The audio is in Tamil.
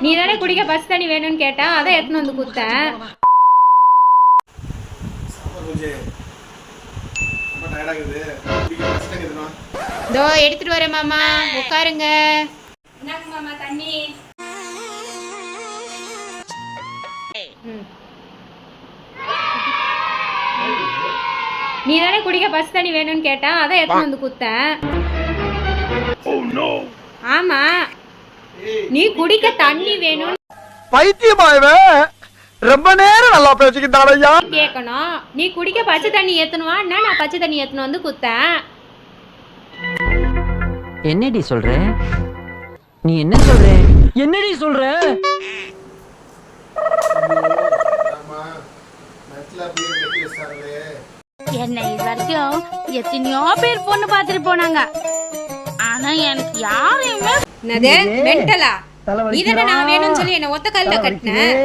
நீ தானே குடிக்க பஸ் தண்ணி வேணும்னு கேட்டா அதான் எடுத்துன்னு வந்து கொடுத்தேன். இதோ எடுத்துட்டு வரேன் மாமா, உட்காருங்க. என்னங்க மாமா தண்ணி? நீ தானே குடிக்க பஸ் தண்ணி வேணும்னு கேட்டா அதான் எடுத்துன்னு வந்து கொடுத்தேன். ஆமா, நீ குடிக்க தண்ணி வேணும் பைத்தியமாயவே ரொம்ப நேரம் நல்லா பேசிக்கிட்டாரையா கேட்கணும். நீ குடிக்க பச்சை தண்ணி ஏத்தணுவா, நான் பச்சை தண்ணி ஏத்தணும் வந்து குத்தேன். என்னடி சொல்ற? நீ என்ன சொல்ற? என்னடி சொல்ற? என்ன இது வரைக்கும் எத்தனையோ பேர் பொண்ணு பார்த்துட்டு போனாங்க. ஆனா எனக்கு யாரையுமே மென்டலா இதனை நான் வேணும்னு சொல்லி என்ன ஒத்த கல்ல கட்டினேன்.